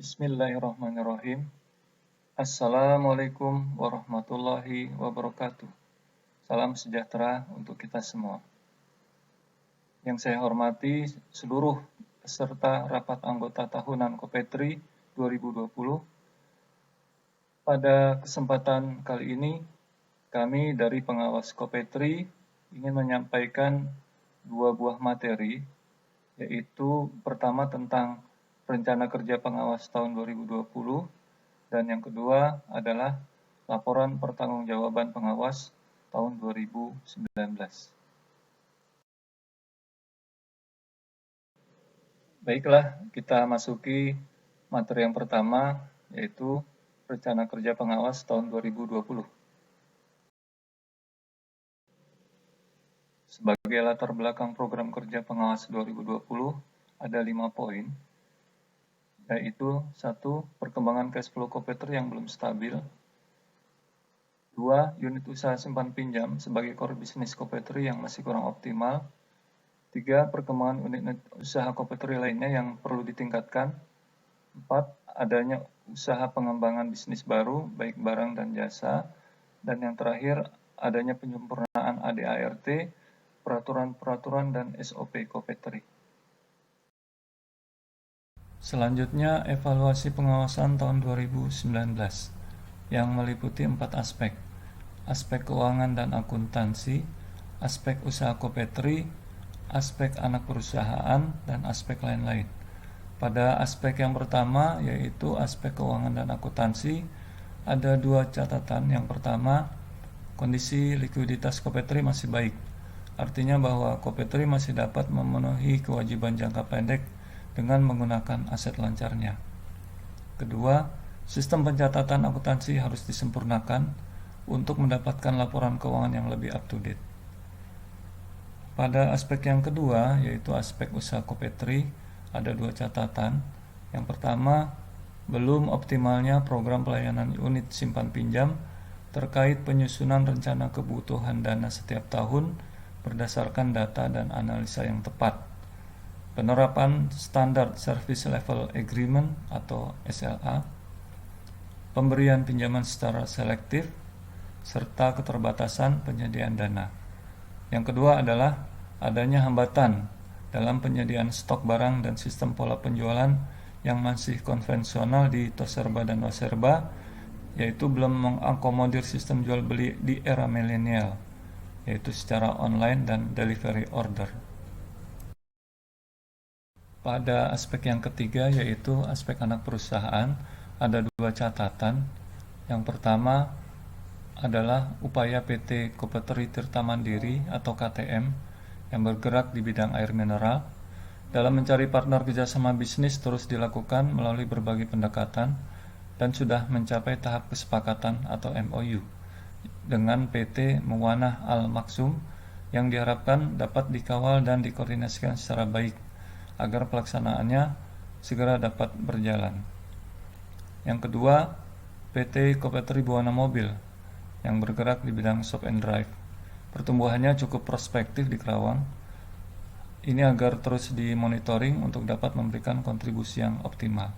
Bismillahirrahmanirrahim. Assalamualaikum warahmatullahi wabarakatuh. Salam sejahtera untuk kita semua. Yang saya hormati seluruh peserta rapat anggota tahunan Kopetri 2020. Pada kesempatan kali ini, kami dari pengawas Kopetri ingin menyampaikan dua buah materi, yaitu pertama tentang Rencana Kerja Pengawas tahun 2020, dan yang kedua adalah Laporan Pertanggungjawaban Pengawas tahun 2019. Baiklah, kita masuki materi yang pertama, yaitu Rencana Kerja Pengawas tahun 2020. Sebagai latar belakang program kerja pengawas 2020, ada 5 poin, yaitu 1. Perkembangan cash flow Kopetri yang belum stabil. 2. Unit usaha simpan pinjam sebagai core bisnis Kopetri yang masih kurang optimal. 3. Perkembangan unit usaha Kopetri lainnya yang perlu ditingkatkan. 4. Adanya usaha pengembangan bisnis baru, baik barang dan jasa. Dan yang terakhir, adanya penyempurnaan ADART, peraturan-peraturan dan SOP Kopetri. Selanjutnya, evaluasi pengawasan tahun 2019 yang meliputi 4 aspek. Aspek keuangan dan akuntansi, aspek usaha Kopetri, aspek anak perusahaan, dan aspek lain-lain. Pada aspek yang pertama, yaitu aspek keuangan dan akuntansi, ada 2 catatan. Yang pertama, kondisi likuiditas Kopetri masih baik. Artinya bahwa Kopetri masih dapat memenuhi kewajiban jangka pendek dengan menggunakan aset lancarnya. Kedua, sistem pencatatan akuntansi harus disempurnakan untuk mendapatkan laporan keuangan yang lebih up to date. Pada aspek yang kedua, yaitu aspek usaha Kopetri, ada 2 catatan. Yang pertama, belum optimalnya program pelayanan unit simpan pinjam terkait penyusunan rencana kebutuhan dana setiap tahun berdasarkan data dan analisa yang tepat. Penerapan Standard Service Level Agreement atau SLA, pemberian pinjaman secara selektif, serta keterbatasan penyediaan dana. Yang kedua adalah adanya hambatan dalam penyediaan stok barang dan sistem pola penjualan yang masih konvensional di Toserba dan Waserba, yaitu belum mengakomodir sistem jual beli di era milenial, yaitu secara online dan delivery order. Pada aspek yang ketiga, yaitu aspek anak perusahaan, ada 2 catatan. Yang pertama adalah upaya PT Kopetri Tirta Mandiri atau KTM yang bergerak di bidang air mineral. Dalam mencari partner kerjasama bisnis terus dilakukan melalui berbagai pendekatan dan sudah mencapai tahap kesepakatan atau MOU dengan PT Muwanah Al Maksum yang diharapkan dapat dikawal dan dikoordinasikan secara baik agar pelaksanaannya segera dapat berjalan. Yang kedua, PT Kopetri Buana Mobil yang bergerak di bidang shop and drive. Pertumbuhannya cukup prospektif di Kerawang. Ini agar terus dimonitoring untuk dapat memberikan kontribusi yang optimal.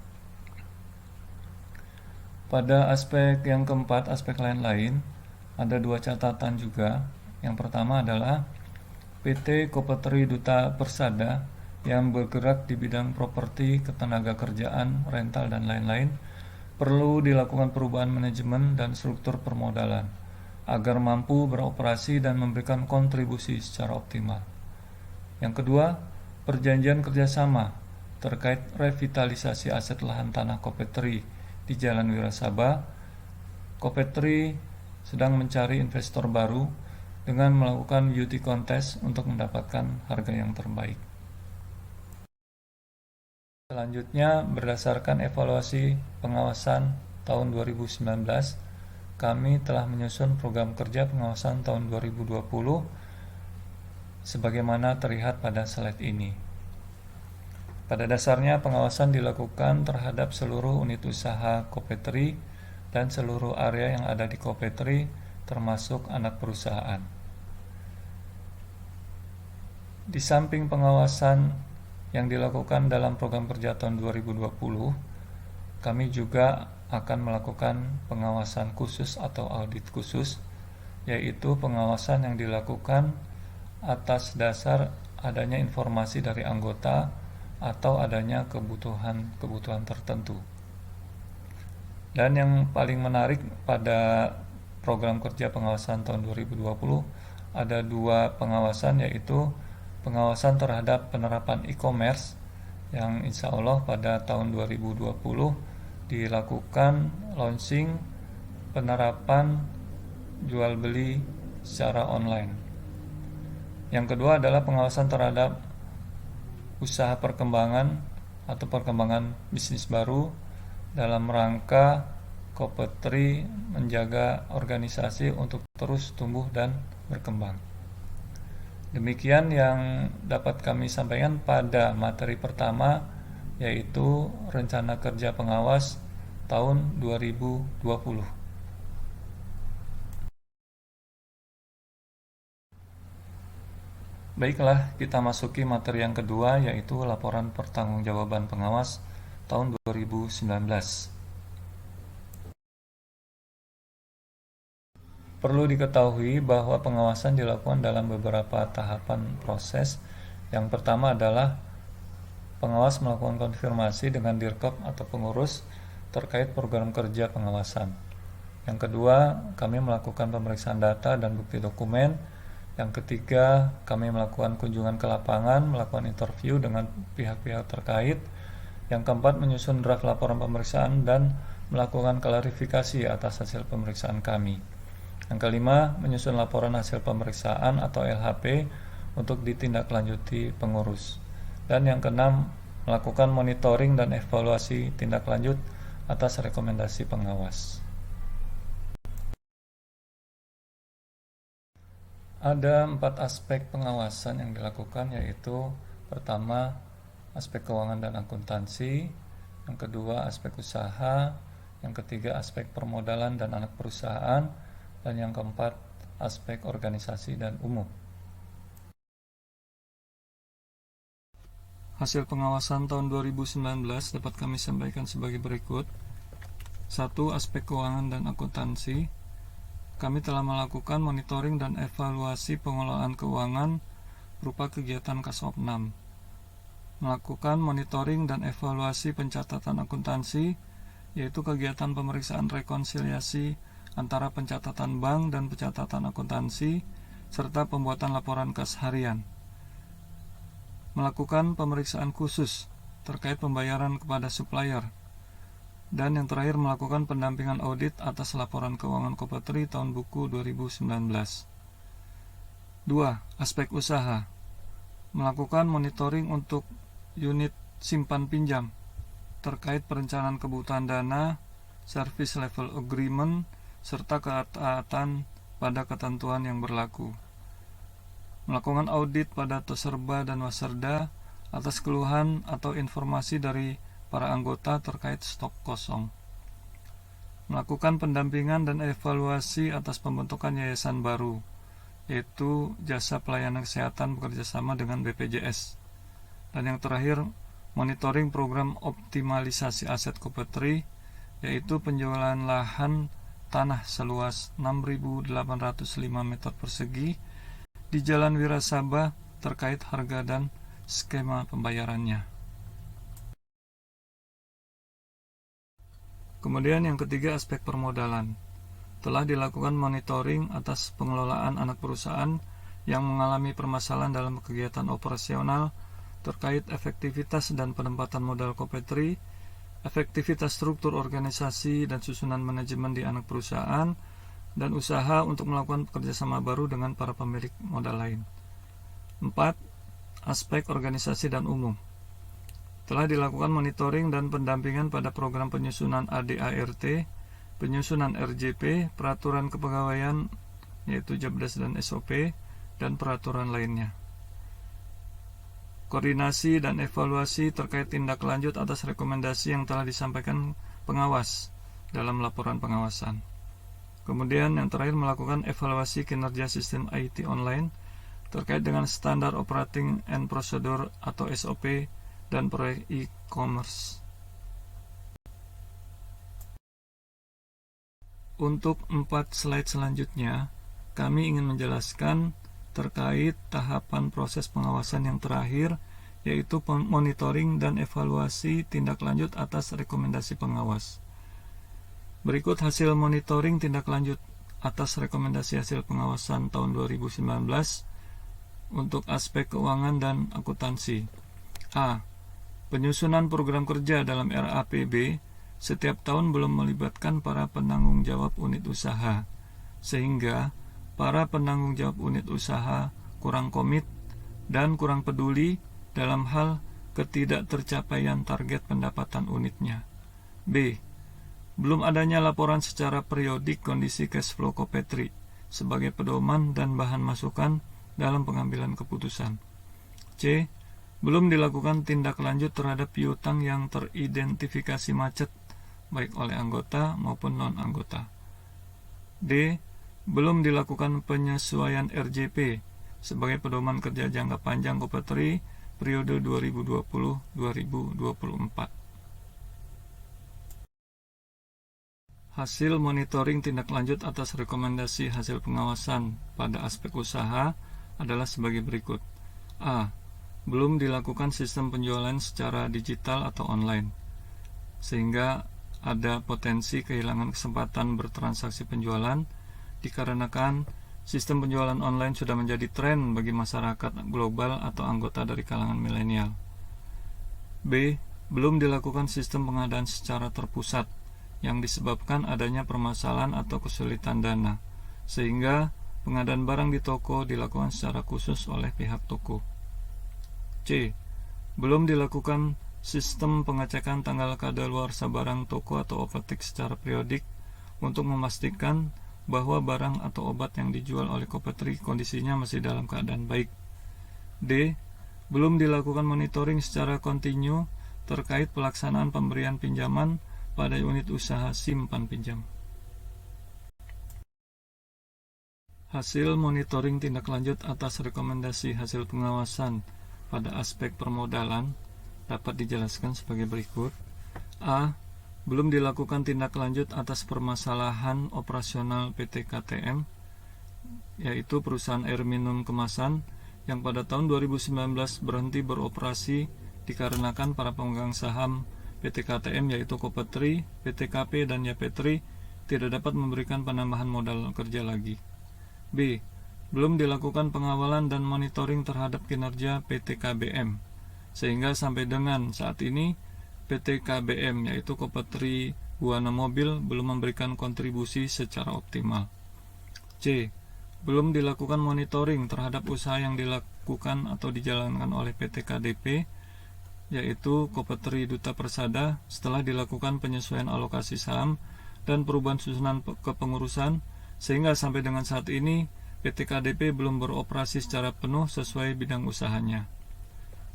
Pada aspek yang keempat, aspek lain-lain, ada 2 catatan juga. Yang pertama adalah PT Kopetri Duta Persada yang bergerak di bidang properti, ketenaga kerjaan, rental, dan lain-lain, perlu dilakukan perubahan manajemen dan struktur permodalan agar mampu beroperasi dan memberikan kontribusi secara optimal. Yang kedua, perjanjian kerjasama terkait revitalisasi aset lahan tanah Kopetri di Jalan Wirasaba. Kopetri sedang mencari investor baru dengan melakukan beauty contest untuk mendapatkan harga yang terbaik. Selanjutnya, berdasarkan evaluasi pengawasan tahun 2019, kami telah menyusun program kerja pengawasan tahun 2020 sebagaimana terlihat pada slide ini. Pada dasarnya, pengawasan dilakukan terhadap seluruh unit usaha Kopetri dan seluruh area yang ada di Kopetri, termasuk anak perusahaan. Di samping pengawasan yang dilakukan dalam program kerja tahun 2020, kami juga akan melakukan pengawasan khusus atau audit khusus, yaitu pengawasan yang dilakukan atas dasar adanya informasi dari anggota atau adanya kebutuhan tertentu. Dan yang paling menarik pada program kerja pengawasan tahun 2020 ada 2 pengawasan, yaitu pengawasan terhadap penerapan e-commerce yang insya Allah pada tahun 2020 dilakukan launching penerapan jual beli secara online. Yang kedua adalah pengawasan terhadap usaha perkembangan atau perkembangan bisnis baru dalam rangka Kopetri menjaga organisasi untuk terus tumbuh dan berkembang. Demikian yang dapat kami sampaikan pada materi pertama, yaitu rencana kerja pengawas tahun 2020. Baiklah, kita masuki materi yang kedua, yaitu laporan pertanggungjawaban pengawas tahun 2019. Perlu diketahui bahwa pengawasan dilakukan dalam beberapa tahapan proses. Yang pertama adalah pengawas melakukan konfirmasi dengan Dirkop atau pengurus terkait program kerja pengawasan. Yang kedua, kami melakukan pemeriksaan data dan bukti dokumen. Yang ketiga, kami melakukan kunjungan ke lapangan, melakukan interview dengan pihak-pihak terkait. Yang keempat, menyusun draft laporan pemeriksaan dan melakukan klarifikasi atas hasil pemeriksaan kami. Yang kelima, menyusun laporan hasil pemeriksaan atau LHP untuk ditindaklanjuti pengurus. Dan yang keenam, melakukan monitoring dan evaluasi tindak lanjut atas rekomendasi pengawas. Ada 4 aspek pengawasan yang dilakukan, yaitu pertama, aspek keuangan dan akuntansi, yang kedua, aspek usaha, yang ketiga, aspek permodalan dan anak perusahaan, dan yang keempat, aspek organisasi dan umum. Hasil pengawasan tahun 2019 dapat kami sampaikan sebagai berikut. 1. Aspek keuangan dan akuntansi. Kami telah melakukan monitoring dan evaluasi pengelolaan keuangan berupa kegiatan Kasop 6. Melakukan monitoring dan evaluasi pencatatan akuntansi, yaitu kegiatan pemeriksaan rekonsiliasi antara pencatatan bank dan pencatatan akuntansi, serta pembuatan laporan kas harian. Melakukan pemeriksaan khusus terkait pembayaran kepada supplier. Dan yang terakhir, melakukan pendampingan audit atas laporan keuangan Kopetri tahun buku 2019. 2. Aspek usaha. Melakukan monitoring untuk unit simpan pinjam terkait perencanaan kebutuhan dana, service level agreement, serta ketaatan pada ketentuan yang berlaku. Melakukan audit pada Toserba dan Waserda atas keluhan atau informasi dari para anggota terkait stok kosong. Melakukan pendampingan dan evaluasi atas pembentukan yayasan baru, yaitu Jasa Pelayanan Kesehatan bekerjasama dengan BPJS. Dan yang terakhir, monitoring program optimalisasi aset Kopetri, yaitu penjualan lahan tanah seluas 6.805 meter persegi di Jalan Wirasabah terkait harga dan skema pembayarannya. Kemudian yang ketiga, aspek permodalan. Telah dilakukan monitoring atas pengelolaan anak perusahaan yang mengalami permasalahan dalam kegiatan operasional terkait efektivitas dan penempatan modal Kopetri, efektivitas struktur organisasi dan susunan manajemen di anak perusahaan, dan usaha untuk melakukan kerjasama baru dengan para pemilik modal lain. 4. Aspek organisasi dan umum. Telah dilakukan monitoring dan pendampingan pada program penyusunan ADART, penyusunan RJP, peraturan kepegawaian yaitu Jabdes dan SOP, dan peraturan lainnya. Koordinasi dan evaluasi terkait tindak lanjut atas rekomendasi yang telah disampaikan pengawas dalam laporan pengawasan. Kemudian yang terakhir, melakukan evaluasi kinerja sistem IT online terkait dengan standar operating and procedure atau SOP dan proyek e-commerce. Untuk 4 slide selanjutnya, kami ingin menjelaskan terkait tahapan proses pengawasan yang terakhir, yaitu monitoring dan evaluasi tindak lanjut atas rekomendasi pengawas. Berikut hasil monitoring tindak lanjut atas rekomendasi hasil pengawasan tahun 2019 untuk aspek keuangan dan akuntansi. A. Penyusunan program kerja dalam RAPB setiap tahun belum melibatkan para penanggung jawab unit usaha, sehingga para penanggung jawab unit usaha kurang komit dan kurang peduli dalam hal ketidaktercapaian target pendapatan unitnya. B. Belum adanya laporan secara periodik kondisi cash flow Kopetri sebagai pedoman dan bahan masukan dalam pengambilan keputusan. C. Belum dilakukan tindak lanjut terhadap piutang yang teridentifikasi macet baik oleh anggota maupun non-anggota. D. Belum dilakukan penyesuaian RJP sebagai pedoman kerja jangka panjang Kopetri periode 2020-2024. Hasil monitoring tindak lanjut atas rekomendasi hasil pengawasan pada aspek usaha adalah sebagai berikut. A. Belum dilakukan sistem penjualan secara digital atau online, sehingga ada potensi kehilangan kesempatan bertransaksi penjualan dikarenakan sistem penjualan online sudah menjadi tren bagi masyarakat global atau anggota dari kalangan milenial. B. Belum dilakukan sistem pengadaan secara terpusat yang disebabkan adanya permasalahan atau kesulitan dana, sehingga pengadaan barang di toko dilakukan secara khusus oleh pihak toko. C. Belum dilakukan sistem pengecekan tanggal kadaluarsa barang toko atau overtake secara periodik untuk memastikan bahwa barang atau obat yang dijual oleh Kopetri kondisinya masih dalam keadaan baik. D. Belum dilakukan monitoring secara kontinu terkait pelaksanaan pemberian pinjaman pada unit usaha simpan pinjam. Hasil monitoring tindak lanjut atas rekomendasi hasil pengawasan pada aspek permodalan dapat dijelaskan sebagai berikut. A. Belum dilakukan tindak lanjut atas permasalahan operasional PT KTM, yaitu perusahaan air minum kemasan yang pada tahun 2019 berhenti beroperasi dikarenakan para pemegang saham PT KTM yaitu Kopetri, PT KP, dan Yapetri tidak dapat memberikan penambahan modal kerja lagi. B. Belum dilakukan pengawalan dan monitoring terhadap kinerja PT KBM, sehingga sampai dengan saat ini PT KBM yaitu Kopetri Buana Mobil belum memberikan kontribusi secara optimal. C. Belum dilakukan monitoring terhadap usaha yang dilakukan atau dijalankan oleh PT KDP yaitu Kopetri Duta Persada setelah dilakukan penyesuaian alokasi saham dan perubahan susunan kepengurusan, sehingga sampai dengan saat ini PT KDP belum beroperasi secara penuh sesuai bidang usahanya.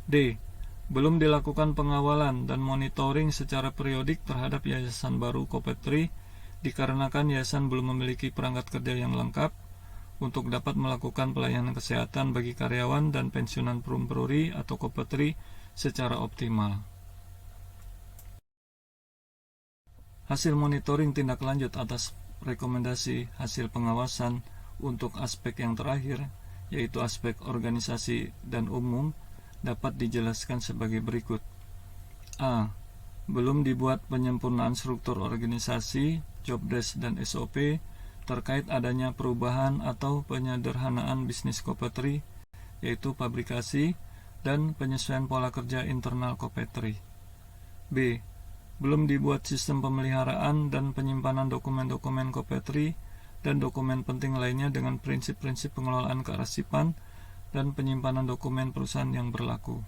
D. Belum dilakukan pengawalan dan monitoring secara periodik terhadap yayasan baru Kopetri dikarenakan yayasan belum memiliki perangkat kerja yang lengkap untuk dapat melakukan pelayanan kesehatan bagi karyawan dan pensiunan perum-peruri atau Kopetri secara optimal. Hasil monitoring tindak lanjut atas rekomendasi hasil pengawasan untuk aspek yang terakhir, yaitu aspek organisasi dan umum, dapat dijelaskan sebagai berikut. A. Belum dibuat penyempurnaan struktur organisasi, job desk, dan SOP terkait adanya perubahan atau penyederhanaan bisnis Kopetri, yaitu pabrikasi dan penyesuaian pola kerja internal Kopetri. B. Belum dibuat sistem pemeliharaan dan penyimpanan dokumen-dokumen Kopetri dan dokumen penting lainnya dengan prinsip-prinsip pengelolaan kearsipan dan penyimpanan dokumen perusahaan yang berlaku.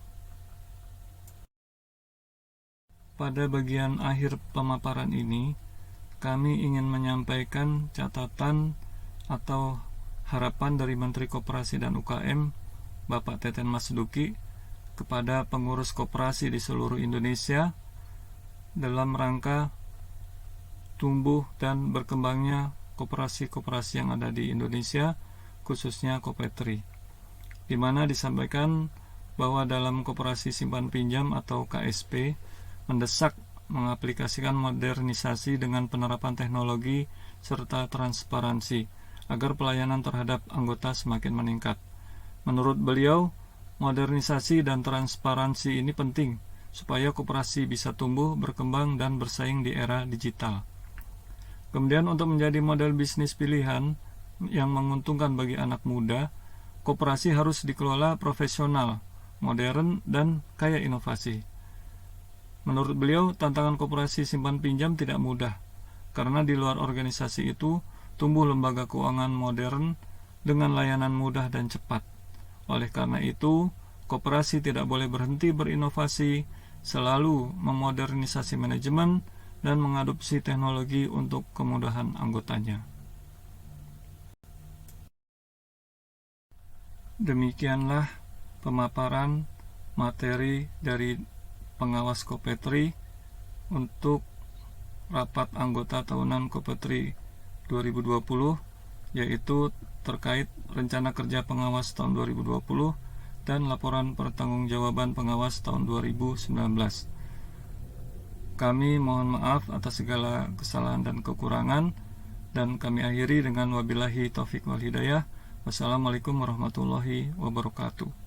Pada bagian akhir pemaparan ini, kami ingin menyampaikan catatan atau harapan dari Menteri Koperasi dan UKM, Bapak Teten Mas Duki, kepada pengurus koperasi di seluruh Indonesia dalam rangka tumbuh dan berkembangnya koperasi-koperasi yang ada di Indonesia, khususnya Kopetri, di mana disampaikan bahwa dalam koperasi simpan pinjam atau KSP mendesak mengaplikasikan modernisasi dengan penerapan teknologi serta transparansi agar pelayanan terhadap anggota semakin meningkat. Menurut beliau, modernisasi dan transparansi ini penting supaya koperasi bisa tumbuh, berkembang, dan bersaing di era digital. Kemudian untuk menjadi model bisnis pilihan yang menguntungkan bagi anak muda, koperasi harus dikelola profesional, modern, dan kaya inovasi. Menurut beliau, tantangan koperasi simpan pinjam tidak mudah, karena di luar organisasi itu tumbuh lembaga keuangan modern dengan layanan mudah dan cepat. Oleh karena itu, koperasi tidak boleh berhenti berinovasi, selalu memodernisasi manajemen, dan mengadopsi teknologi untuk kemudahan anggotanya. Demikianlah pemaparan materi dari pengawas Kopetri untuk rapat anggota tahunan Kopetri 2020, yaitu terkait rencana kerja pengawas tahun 2020 dan laporan pertanggungjawaban pengawas tahun 2019. Kami mohon maaf atas segala kesalahan dan kekurangan, dan kami akhiri dengan wabillahi taufik wal hidayah. Wassalamualaikum warahmatullahi wabarakatuh.